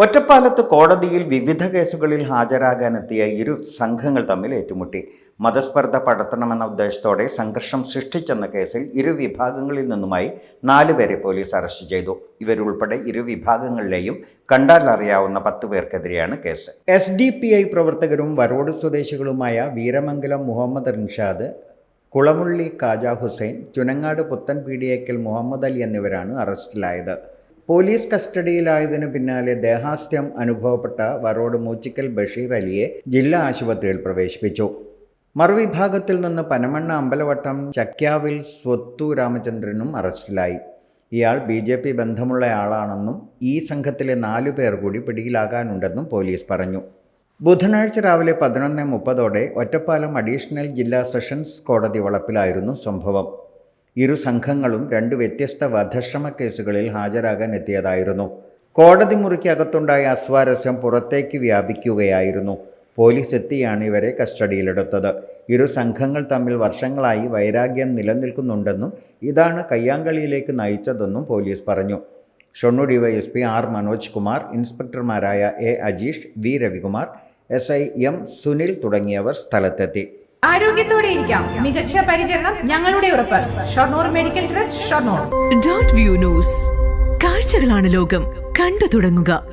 ഒറ്റപ്പാലത്ത് കോടതിയിൽ വിവിധ കേസുകളിൽ ഹാജരാകാനെത്തിയ ഇരു സംഘങ്ങൾ തമ്മിൽ ഏറ്റുമുട്ടി. മതസ്പർദ്ധ പടർത്തണമെന്ന ഉദ്ദേശത്തോടെ സംഘർഷം സൃഷ്ടിച്ചെന്ന കേസിൽ ഇരു വിഭാഗങ്ങളിൽ നിന്നുമായി 4 പേരെ പോലീസ് അറസ്റ്റ് ചെയ്തു. ഇവരുൾപ്പെടെ ഇരു വിഭാഗങ്ങളിലെയും കണ്ടാലറിയാവുന്ന 10 പേർക്കെതിരെയാണ് കേസ്. SDPI പ്രവർത്തകരും വരോട് സ്വദേശികളുമായ വീരമംഗലം മുഹമ്മദ് റിൻഷാദ്, കുളമുള്ളി കാജ ഹുസൈൻ, ചുനങ്ങാട് പുത്തൻ പീടിയേക്കൽ മുഹമ്മദ് അലി എന്നിവരാണ് അറസ്റ്റിലായത്. പോലീസ് കസ്റ്റഡിയിലായതിനു പിന്നാലെ ദേഹാസ്യം അനുഭവപ്പെട്ട വരോട് മൂച്ചിക്കൽ ബഷീർ അലിയെ ജില്ലാ ആശുപത്രിയിൽ പ്രവേശിപ്പിച്ചു. മറുവിഭാഗത്തിൽ നിന്ന് പനമണ്ണ അമ്പലവട്ടം ചക്യാവിൽ സ്വത്തു രാമചന്ദ്രനും അറസ്റ്റിലായി. ഇയാൾ BJP ബന്ധമുള്ളയാളാണെന്നും ഈ സംഘത്തിലെ 4 പേർ കൂടി പിടിയിലാകാനുണ്ടെന്നും പോലീസ് പറഞ്ഞു. ബുധനാഴ്ച രാവിലെ 11:30 ഒറ്റപ്പാലം അഡീഷണൽ ജില്ലാ സെഷൻസ് കോടതി വളപ്പിലായിരുന്നു സംഭവം. ഇരു സംഘങ്ങളും 2 വ്യത്യസ്ത വധശ്രമ കേസുകളിൽ ഹാജരാകാൻ എത്തിയതായിരുന്നു. കോടതി മുറിക്ക് അകത്തുണ്ടായ അസ്വാരസ്യം പുറത്തേക്ക് വ്യാപിക്കുകയായിരുന്നു. പോലീസ് എത്തിയാണ് ഇവരെ കസ്റ്റഡിയിലെടുത്തത്. ഇരു സംഘങ്ങൾ തമ്മിൽ വർഷങ്ങളായി വൈരാഗ്യം നിലനിൽക്കുന്നുണ്ടെന്നും ഇതാണ് കയ്യാങ്കളിയിലേക്ക് നയിച്ചതെന്നും പോലീസ് പറഞ്ഞു. Shoranur DYSP R Manoj Kumar, ഇൻസ്പെക്ടർമാരായ A Ajeesh, V Ravikumar, SI M Sunil തുടങ്ങിയവർ സ്ഥലത്തെത്തി. ആരോഗ്യത്തോടെ ഇരിക്കാം, മികച്ച പരിചരണം ഞങ്ങളുടെ ഉറപ്പ്. Shoranur medical trust, Shoranur. .View news. കാഴ്ചകളാണ് ലോകം, കണ്ടു തുടങ്ങുക.